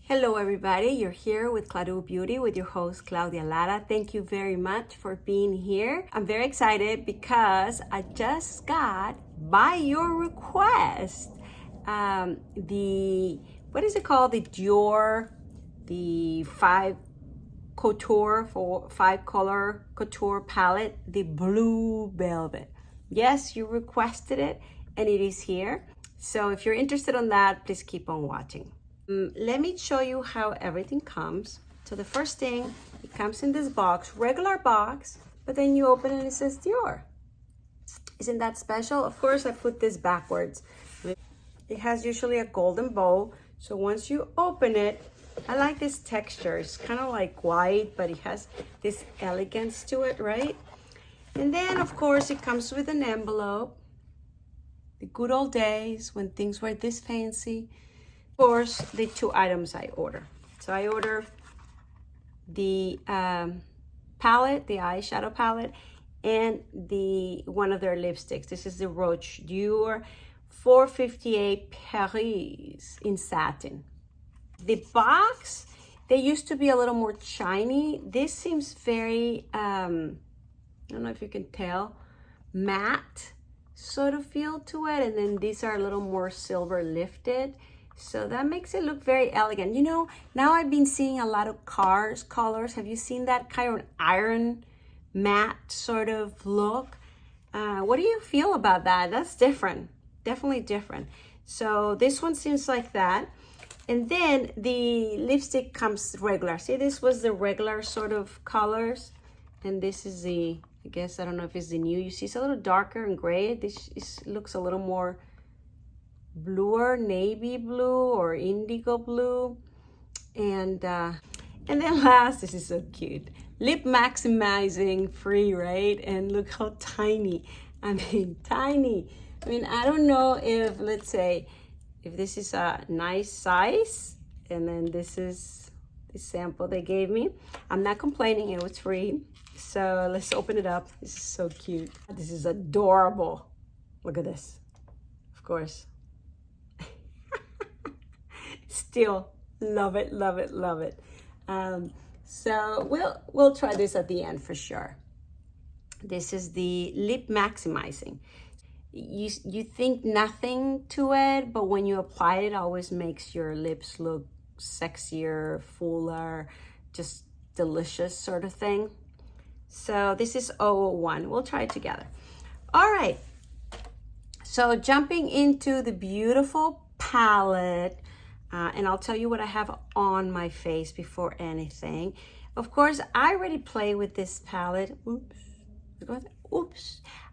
Hello everybody, you're here with Cladu Beauty with your host Claudia Lara. Thank you very much for being here. I'm very excited because I just got, by your request, what is it called? The Dior, the 5 color couture palette, the blue velvet. Yes, you requested it and it is here. So if you're interested in that, please keep on watching. Let me show you how everything comes. So the first thing, it comes in this box, regular box, but then you open it and it says Dior. Isn't that special? Of course, I put this backwards. It has usually a golden bow. So once you open it, I like this texture. It's kind of like white, but it has this elegance to it, right? And then, of course, it comes with an envelope. The good old days when things were this fancy. Of course, the 2 items I order. So I order the palette, the eyeshadow palette, and one of their lipsticks. This is the Rouge Allure 458 Paris in satin. The box, they used to be a little more shiny. This seems very, I don't know if you can tell, matte sort of feel to it. And then these are a little more silver lifted. So that makes it look very elegant. You know, now I've been seeing a lot of colors. Have you seen that kind of iron matte sort of look? What do you feel about that? That's different, definitely different. So this one seems like that. And then the lipstick comes regular. See, this was the regular sort of colors. And this is the, I guess, I don't know if it's the new. You see it's a little darker and gray. This looks a little more bluer, navy blue or indigo blue. And then last, this is so cute, Lip Maximizing free, right? And look how tiny. I mean, tiny. I mean, I don't know if, let's say, if this is a nice size, and then this is the sample they gave me. I'm not complaining, it was free. So let's open it up. This is so cute. This is adorable. Look at this. Of course. Still love it, love it, love it. So we'll try this at the end for sure. This is the Lip Maximizing. You think nothing to it, but when you apply it, it always makes your lips look sexier, fuller, just delicious sort of thing. So this is 001. We'll try it together. All right. So jumping into the beautiful palette, and I'll tell you what I have on my face before anything. Of course, I already play with this palette. Oops,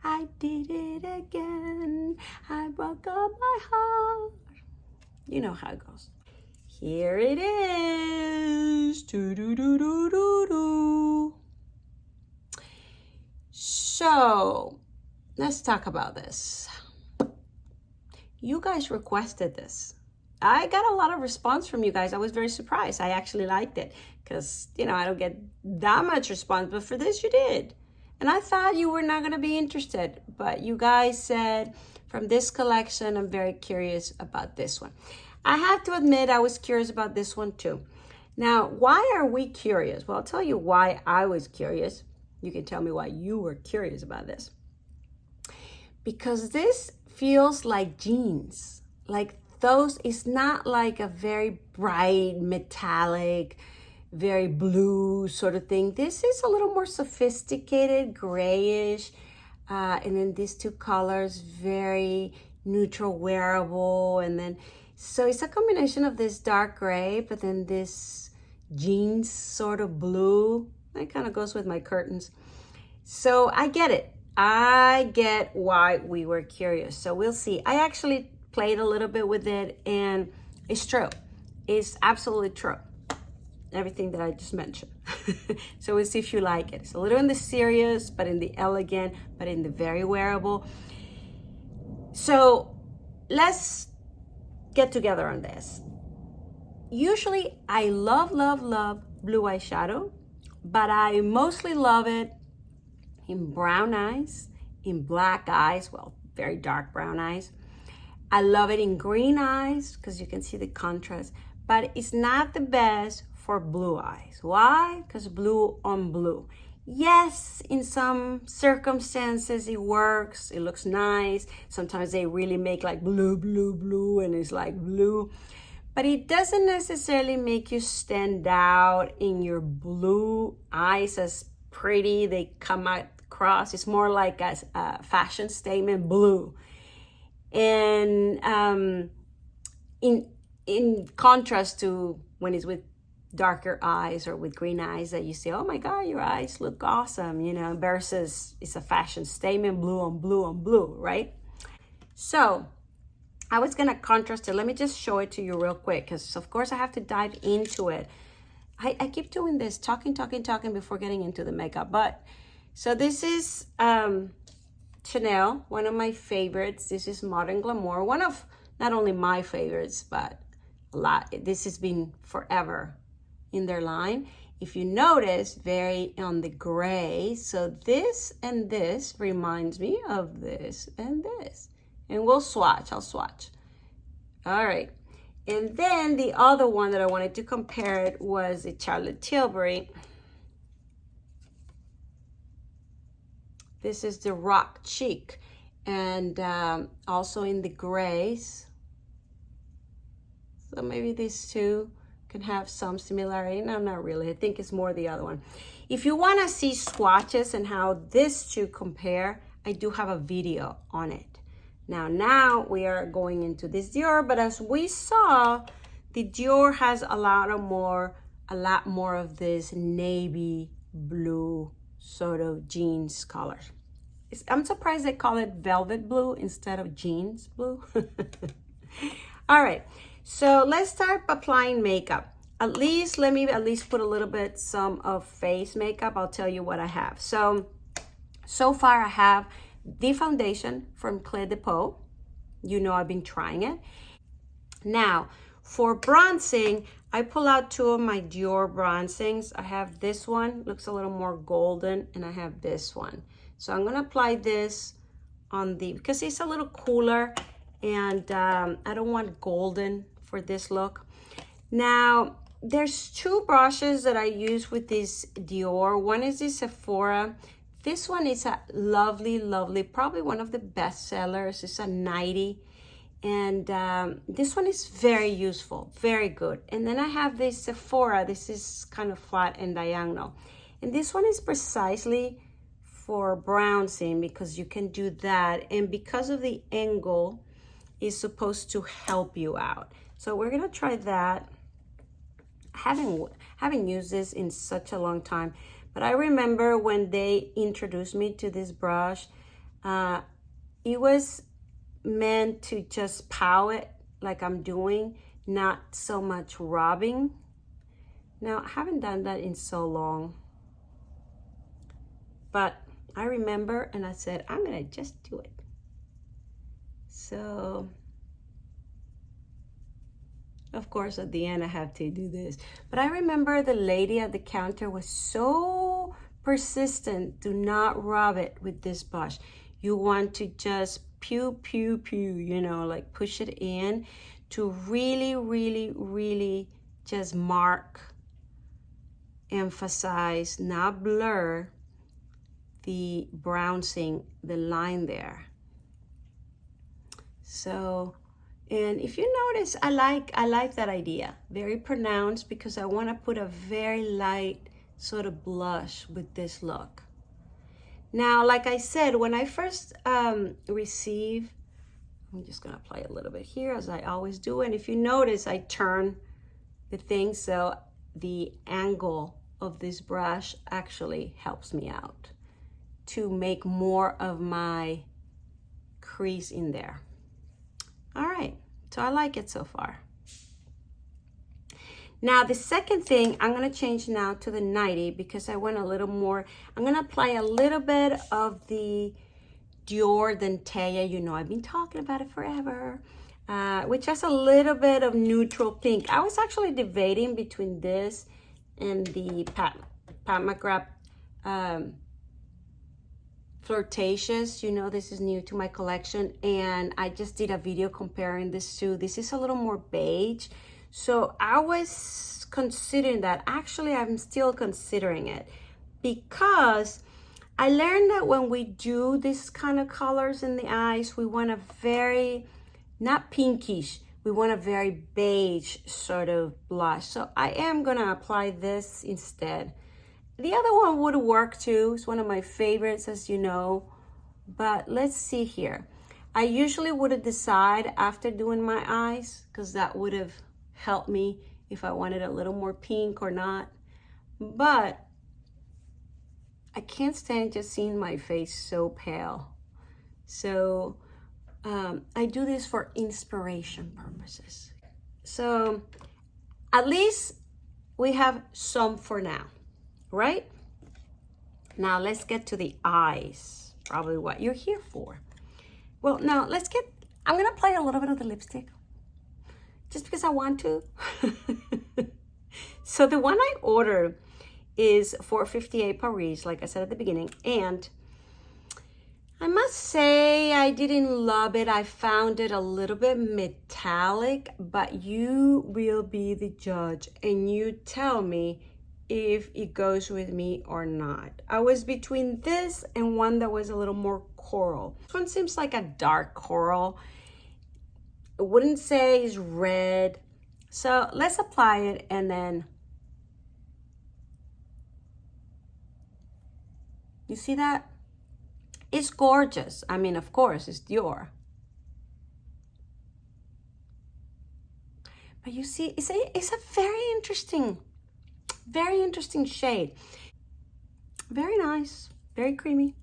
I did it again. I broke up my heart. You know how it goes. Here it is. Do-do-do-do-do-do. So, let's talk about this. You guys requested this. I got a lot of response from you guys. I was very surprised. I actually liked it because, you know, I don't get that much response, but for this you did. And I thought you were not going to be interested, but you guys said from this collection, I'm very curious about this one. I have to admit, I was curious about this one too. Now, why are we curious? Well, I'll tell you why I was curious. You can tell me why you were curious about this. Because this feels like jeans, like those. It's not like a very bright, metallic, very blue sort of thing. This is a little more sophisticated, grayish, and then these 2 colors, very neutral, wearable, and then so it's a combination of this dark gray, but then this jeans sort of blue. That kind of goes with my curtains. So I get it. I get why we were curious. So we'll see. I actually played a little bit with it, and it's true. It's absolutely true. Everything that I just mentioned. So we'll see if you like it. It's a little in the serious, but in the elegant, but in the very wearable. So let's get together on this. Usually I love, love, love blue eyeshadow, but I mostly love it in brown eyes, in black eyes, well, very dark brown eyes. I love it in green eyes because you can see the contrast, but it's not the best for blue eyes. Why? Because blue on blue. Yes, in some circumstances it works, it looks nice. Sometimes they really make like blue, blue, blue, and it's like blue. But it doesn't necessarily make you stand out in your blue eyes as pretty they come across. It's more like a fashion statement blue. And in contrast to when it's with darker eyes or with green eyes that you say, oh my God, your eyes look awesome, you know, versus it's a fashion statement, blue on blue on blue, right? So I was gonna contrast it. Let me just show it to you real quick, because of course I have to dive into it. I keep doing this, talking before getting into the makeup. But so this is Chanel, one of my favorites. This is Modern Glamour, one of not only my favorites, but a lot. This has been forever in their line. If you notice, very on the gray. So this and this reminds me of this and this. And we'll swatch, I'll swatch. All right. And then the other one that I wanted to compare it was the Charlotte Tilbury. This is the Rock Cheek, and also in the grays. So maybe these two can have some similarity. No, not really. I think it's more the other one. If you want to see swatches and how these two compare, I do have a video on it. Now we are going into this Dior, but as we saw, the Dior has a lot more of this navy blue sort of jeans color. I'm surprised they call it velvet blue instead of jeans blue. All right, so let's start applying makeup. Let me at least put a little bit some of face makeup. I'll tell you what I have. So far I have the foundation from Clé de Peau. You know I've been trying it. Now, for bronzing, I pull out two of my Dior bronzings. I have this one, looks a little more golden, and I have this one. So I'm gonna apply this on because it's a little cooler, and I don't want golden for this look. Now, there's two brushes that I use with this Dior. One is the Sephora. This one is a lovely, probably one of the best sellers. It's a 90. And this one is very useful, very good. And then I have this Sephora. This is kind of flat and diagonal. And this one is precisely for bronzing, because you can do that. And because of the angle, is supposed to help you out. So we're gonna try that. I haven't used this in such a long time. But I remember when they introduced me to this brush, it was meant to just pow it like I'm doing, not so much rubbing. Now, I haven't done that in so long. But I remember, and I said, I'm gonna just do it. So, of course, at the end, I have to do this. But I remember the lady at the counter was so persistent. Do not rub it with this brush. You want to just pew, pew, pew, you know, like push it in to really just mark, emphasize, not blur the bronzing, the line there. So, and if you notice, I like that idea. Very pronounced, because I want to put a very light sort of blush with this look. Now, like I said, when I first receive, I'm just going to apply a little bit here, as I always do. And if you notice, I turn the thing so the angle of this brush actually helps me out to make more of my crease in there. All right, so I like it so far. Now, the second thing, I'm gonna change now to the 90, because I went a little more. I'm gonna apply a little bit of the Dior Dentella. You know, I've been talking about it forever, which has a little bit of neutral pink. I was actually debating between this and the Pat McGrath Flirtatious. You know, this is new to my collection, and I just did a video comparing this two. This is a little more beige, So I was considering that. Actually, I'm still considering it because I learned that when we do this kind of colors in the eyes, we want a very, not pinkish, we want a very beige sort of blush. So I am gonna apply this instead. The other one would work too. It's one of my favorites, as you know, but let's see here. I usually would decide after doing my eyes because that would have helped me if I wanted a little more pink or not. But I can't stand just seeing my face so pale. So I do this for inspiration purposes. So at least we have some for now, right? Now let's get to the eyes, probably what you're here for. Well, now I'm gonna apply a little bit of the lipstick just because I want to. So the one I ordered is 458 Paris, like I said at the beginning, and I must say I didn't love it. I found it a little bit metallic, but you will be the judge and you tell me if it goes with me or not. I was between this and one that was a little more coral. This one seems like a dark coral. I wouldn't say it's red. So let's apply it and then you see that? It's gorgeous. I mean, of course, it's Dior. But you see, it's a very interesting shade. Very nice, very creamy.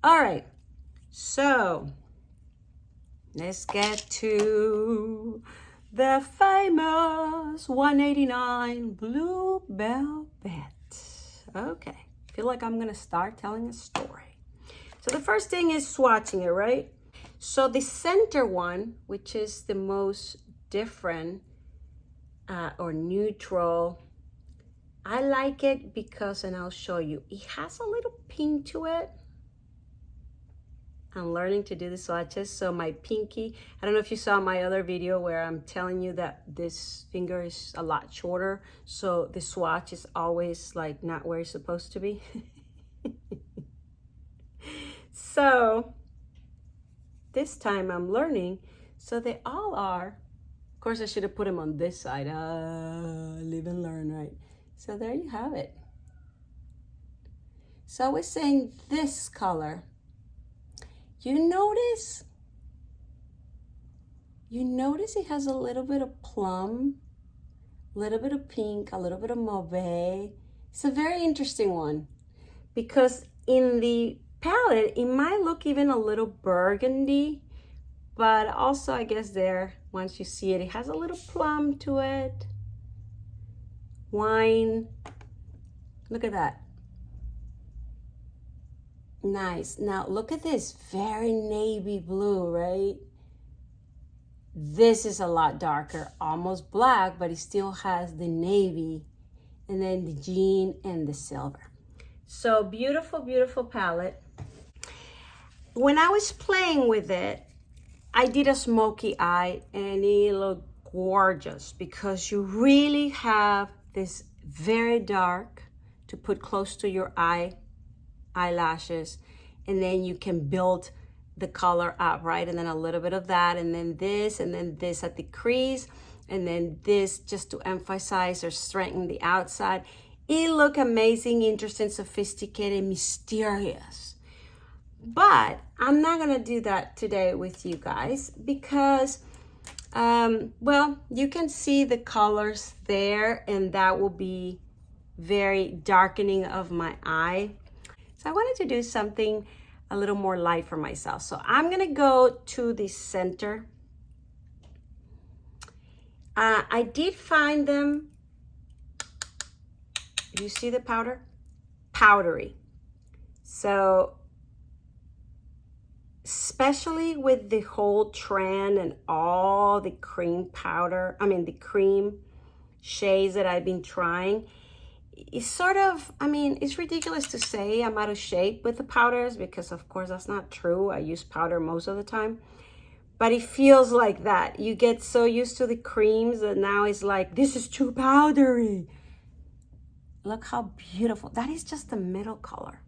All right, so let's get to the famous 189 Blue Velvet. Okay. Feel like I'm gonna start telling a story. So the first thing is swatching it, right? So the center one, which is the most different or neutral, I like it because, and I'll show you, it has a little pink to it. I'm learning to do the swatches. So my pinky, I don't know if you saw my other video where I'm telling you that this finger is a lot shorter. So the swatch is always like not where it's supposed to be. So this time I'm learning. So they all are. Of course, I should have put them on this side. Live and learn, right? So there you have it. So I was saying this color. You notice it has a little bit of plum, a little bit of pink, a little bit of mauve. It's a very interesting one because in the palette, it might look even a little burgundy, but also I guess there, once you see it, it has a little plum to it. Wine, look at that. Nice. Now look at this, very navy blue, right? This is a lot darker, almost black, but it still has the navy and then the jean and the silver. So beautiful, beautiful palette. When I was playing with it, I did a Smokey Eye and it looked gorgeous because you really have this very dark to put close to your eyelashes, and then you can build the color up, right? And then a little bit of that, and then this at the crease, and then this just to emphasize or strengthen the outside. It look amazing, interesting, sophisticated, mysterious. But I'm not gonna do that today with you guys because well, you can see the colors there, and that will be very darkening of my eye. So I wanted to do something a little more light for myself. So I'm gonna go to the center. I did find them, you see the powder? Powdery. So especially with the whole trend and all the cream powder, the cream shades that I've been trying, it's sort of, it's ridiculous to say I'm out of shape with the powders because of course that's not true. I use powder most of the time. but it feels like that. You get so used to the creams that now it's like, this is too powdery. Look how beautiful. That is just the middle color.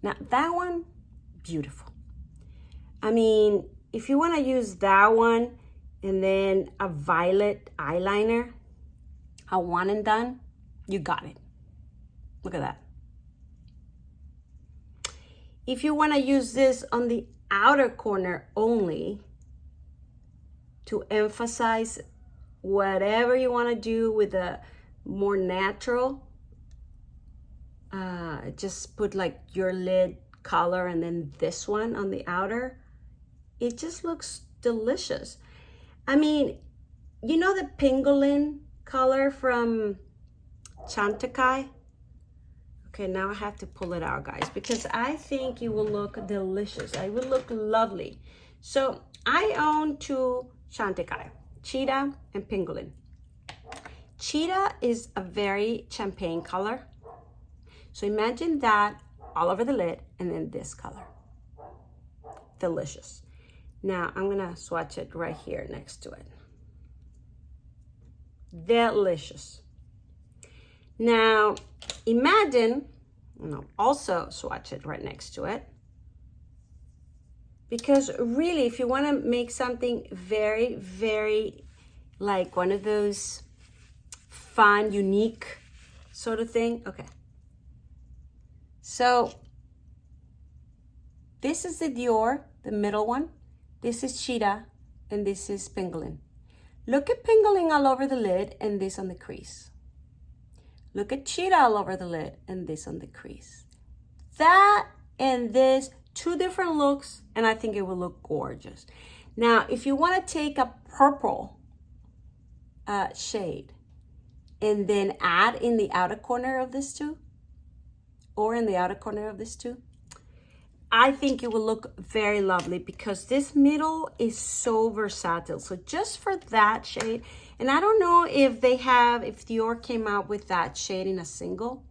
Now that one, beautiful. I mean, if you want to use that one and then a violet eyeliner, a one and done, you got it. Look at that. If you want to use this on the outer corner only to emphasize whatever you want to do with a more natural, just put like your lid color and then this one on the outer, it just looks delicious. I mean, you know the pangolin color from Chantecaille? Okay, now I have to pull it out, guys, because I think it will look delicious. It will look lovely. So I own two Chantecaille, Cheetah and Pangolin. Cheetah is a very champagne color. So imagine that all over the lid and then this color. Delicious. Now I'm gonna swatch it right here next to it. Delicious. Now imagine, also swatch it right next to it. Because really, if you want to make something very, very like one of those fun, unique sort of thing. Okay. So this is the Dior, the middle one. This is Cheetah and this is Pangolin. Look at Pangolin all over the lid and this on the crease. Look at Cheetah all over the lid and this on the crease. That and this, two different looks, and I think it will look gorgeous. Now, if you want to take a purple shade and then add in the outer corner of this two, or in the outer corner of this two, I think it will look very lovely because this middle is so versatile. So just for that shade, and I don't know if if Dior came out with that shade in a single,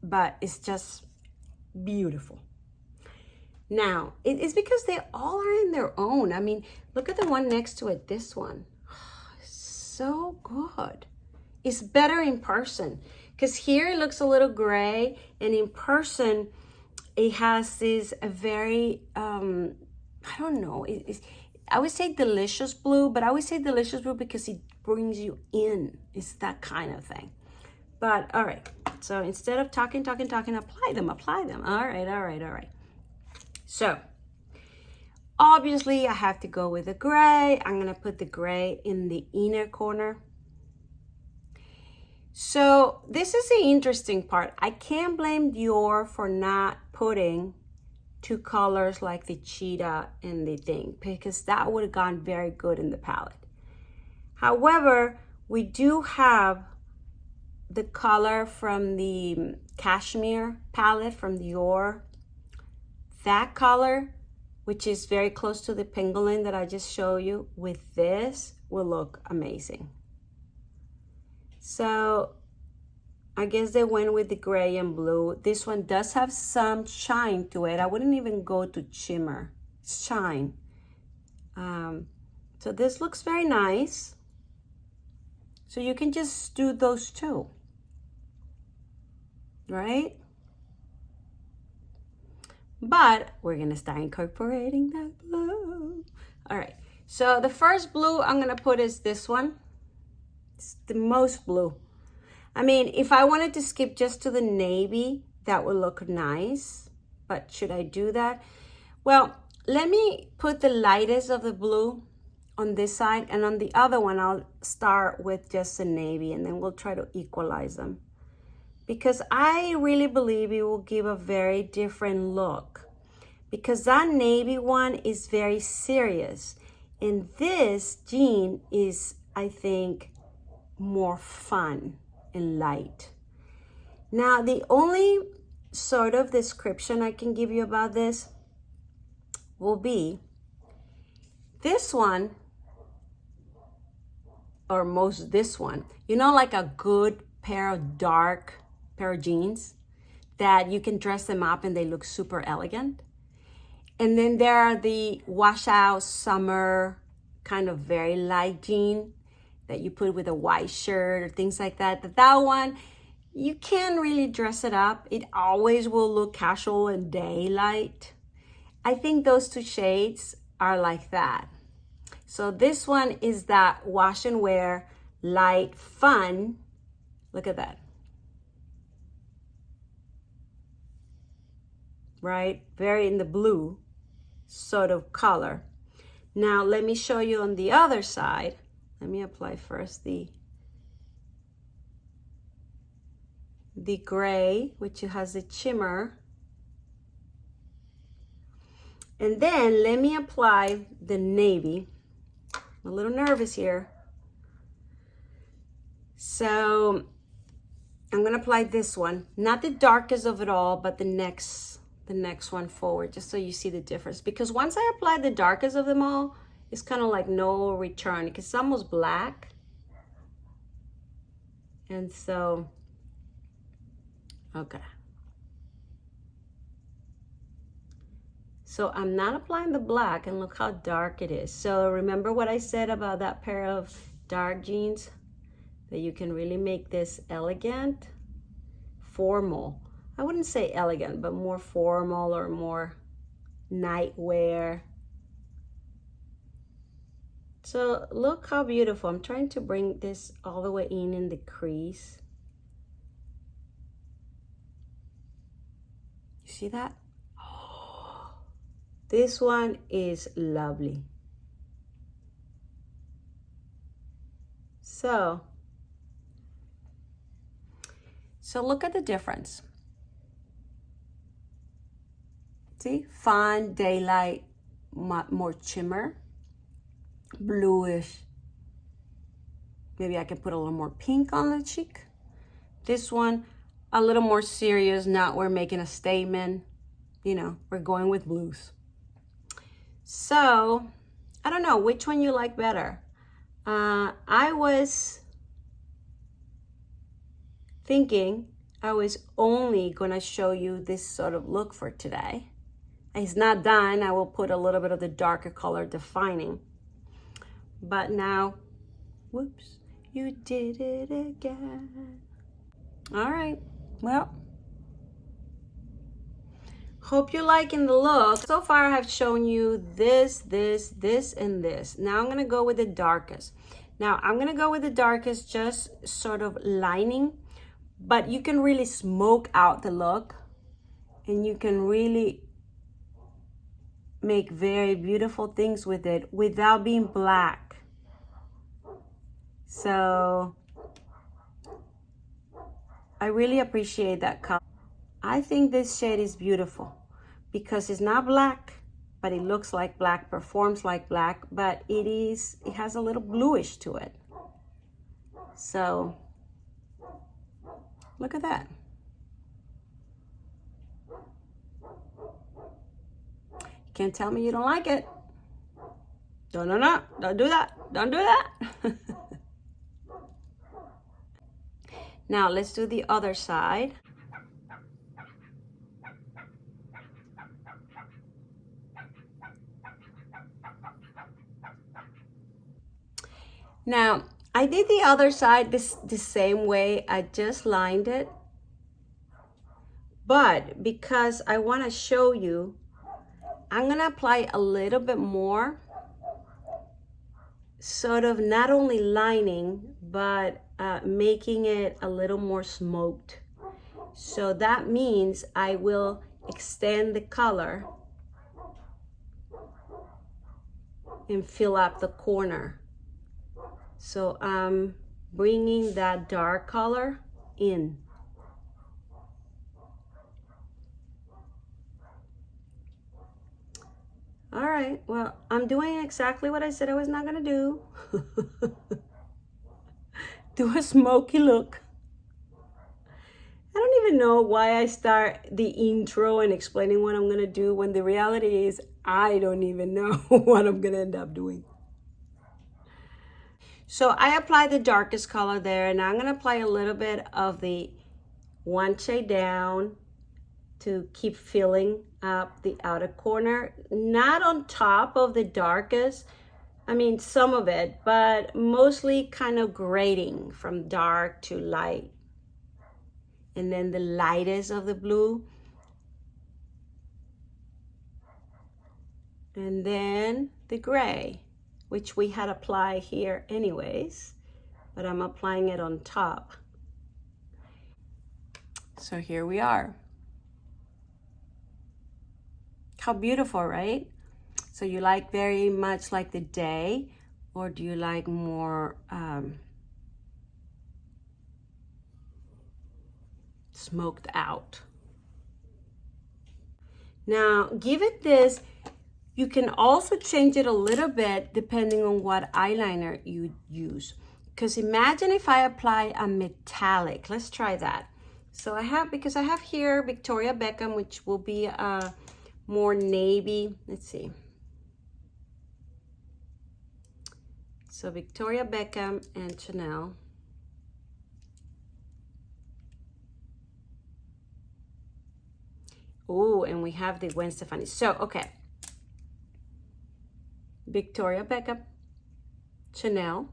but it's just beautiful. Now, it's because they all are in their own. I mean, look at the one next to it, this one. So good. It's better in person because here it looks a little gray, and in person, it has this a very, I don't know, I would say delicious blue, but I would say delicious blue because it brings you in. It's that kind of thing. But all right, so instead of talking, apply them. All right. So obviously I have to go with the gray. I'm gonna put the gray in the inner corner. So this is the interesting part. I can't blame Dior for not putting two colors like the cheetah and the thing, because that would have gone very good in the palette. However, we do have the color from the cashmere palette from Dior. That color, which is very close to the pangolin that I just showed you, with this will look amazing. So I guess they went with the gray and blue. This one does have some shine to it. I wouldn't even go to shimmer, shine. So this looks very nice. So you can just do those two, right? But we're gonna start incorporating that blue. All right, so the first blue I'm gonna put is this one. It's the most blue. I mean, if I wanted to skip just to the navy, that would look nice. But should I do that? Well, let me put the lightest of the blue on this side, and on the other one, I'll start with just the navy, and then we'll try to equalize them. Because I really believe it will give a very different look. Because that navy one is very serious. And this jean is, I think, more fun and light. Now, the only sort of description I can give you about this will be this one, or most this one, you know, like a good pair of jeans that you can dress them up and they look super elegant. And then there are the washout summer kind of very light jean that you put with a white shirt or things like that. That one, you can't really dress it up. It always will look casual and daylight. I think those two shades are like that. So this one is that wash and wear, light, fun. Look at that. Right? Very in the blue sort of color. Now let me show you on the other side. Let me apply first the gray, which has the shimmer. And then let me apply the navy. I'm a little nervous here. So I'm gonna apply this one, not the darkest of it all, but the next one forward, just so you see the difference. Because once I apply the darkest of them all, it's kind of like no return, because it's almost black. And so, okay. So I'm not applying the black, and look how dark it is. So remember what I said about that pair of dark jeans? That you can really make this elegant, formal. I wouldn't say elegant, but more formal or more nightwear. So look how beautiful. I'm trying to bring this all the way in the crease. You see that? Oh, this one is lovely. So look at the difference. See, fun, daylight, more shimmer, bluish. Maybe I can put a little more pink on the cheek. This one, a little more serious. Now we're making a statement. You know, we're going with blues. So, I don't know which one you like better. I was thinking I was only gonna show you this sort of look for today. It's not done. I will put a little bit of the darker color defining. But now, whoops, you did it again. All right, well, hope you're liking the look. So far I have shown you this, and this. Now I'm gonna go with the darkest. Now I'm gonna go with the darkest, just sort of lining, but you can really smoke out the look, and you can really make very beautiful things with it without being black. So I really appreciate that color. I think this shade is beautiful because it's not black, but it looks like black, performs like black, but it has a little bluish to it. So look at that. Can't tell me you don't like it. No, don't do that. Don't do that. Now let's do the other side. Now I did the other side the same way. I just lined it, but because I want to show you, I'm gonna apply a little bit more, sort of not only lining, but making it a little more smoked. So that means I will extend the color and fill up the corner. So I'm bringing that dark color in. All right, well, I'm doing exactly what I said I was not gonna do. Do a smoky look. I don't even know why I start the intro and explaining what I'm gonna do when the reality is I don't even know what I'm gonna end up doing. So I applied the darkest color there, and I'm gonna apply a little bit of the one shade down to keep filling up the outer corner, not on top of the darkest, I mean some of it, but mostly kind of grading from dark to light. And then the lightest of the blue. And then the gray, which we had applied here anyways, but I'm applying it on top. So here we are. How beautiful, right? So you like very much like the day, or do you like more smoked out? Now give it this. You can also change it a little bit depending on what eyeliner you use. Because imagine if I apply a metallic. Let's try that. So I have here Victoria Beckham, which will be a more navy. Let's see. So Victoria Beckham and Chanel. Oh, and we have the Gwen Stephani. So, okay. Victoria Beckham, Chanel,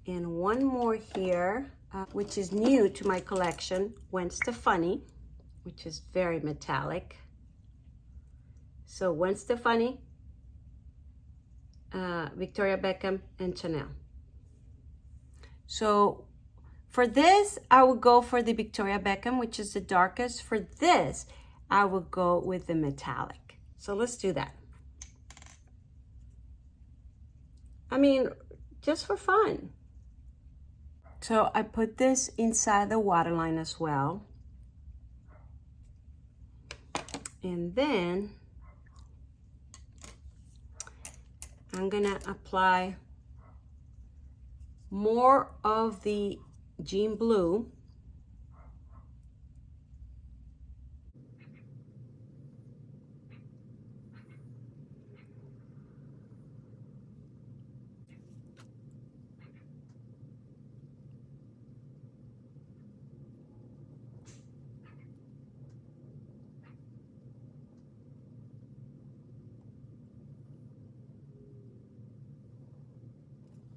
and one more here, which is new to my collection, Gwen Stephani, which is very metallic. So Gwen Stephani, Victoria Beckham, and Chanel. So for this, I would go for the Victoria Beckham, which is the darkest. For this, I would go with the metallic. So let's do that. I mean, just for fun. So I put this inside the waterline as well. And then I'm gonna apply more of the Jean Blue.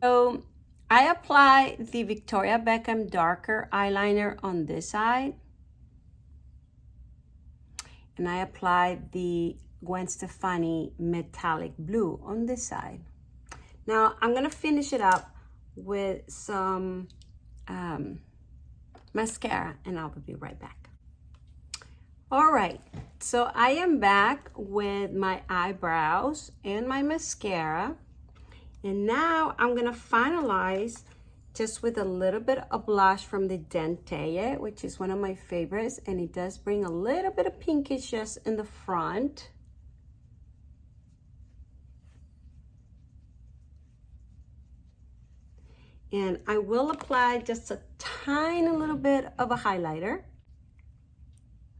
So I apply the Victoria Beckham darker eyeliner on this side. And I apply the Gwen Stephani metallic blue on this side. Now I'm gonna finish it up with some mascara, and I'll be right back. All right, so I am back with my eyebrows and my mascara. And now I'm gonna finalize just with a little bit of blush from the Dentelle, which is one of my favorites, and it does bring a little bit of pinkish just in the front. And I will apply just a tiny little bit of a highlighter.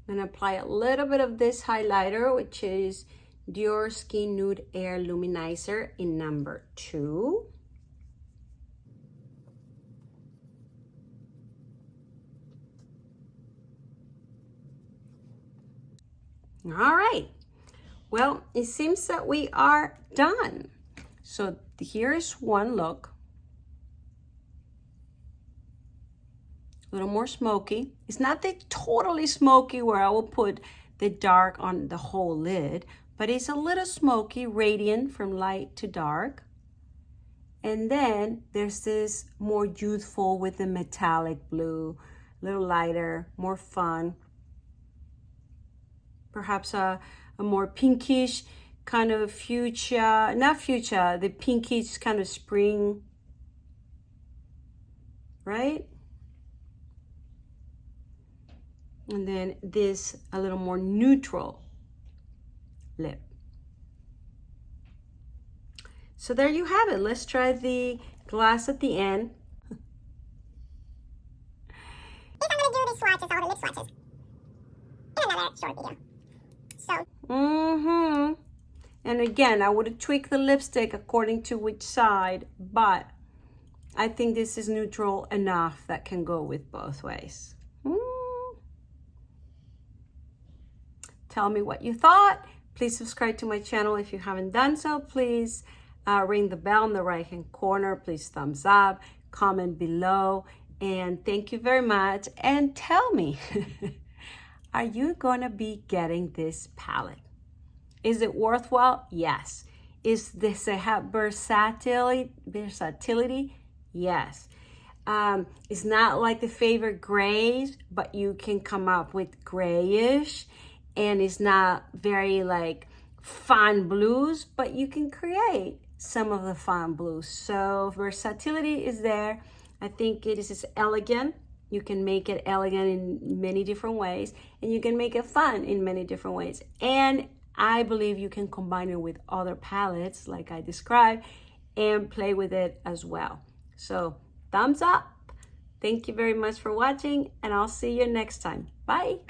I'm gonna apply a little bit of this highlighter, which is Dior Skin Nude Air Luminizer in number 2. All right, well, it seems that we are done. So here's one look. A little more smoky. It's not the totally smoky where I will put the dark on the whole lid, but it's a little smoky, radiant from light to dark. And then there's this more youthful with the metallic blue, a little lighter, more fun. Perhaps a more pinkish kind of fuchsia, not fuchsia, the pinkish kind of spring, right? And then this a little more neutral lip. So there you have it. Let's try the glass at the end. I'm going to do the swatches, all the lip swatches, in another short video. So. And again, I would tweak the lipstick according to which side, but I think this is neutral enough that can go with both ways. Tell me what you thought. Please subscribe to my channel if you haven't done so. Please ring the bell in the right-hand corner. Please thumbs up, comment below, and thank you very much. And tell me, are you gonna be getting this palette? Is it worthwhile? Yes. Is this a versatility? Yes. It's not like the favorite grays, but you can come up with grayish, and it's not very like fun blues, but you can create some of the fun blues. So versatility is there. I think it is elegant. You can make it elegant in many different ways, and you can make it fun in many different ways. And I believe you can combine it with other palettes like I described and play with it as well. So thumbs up. Thank you very much for watching, and I'll see you next time. Bye.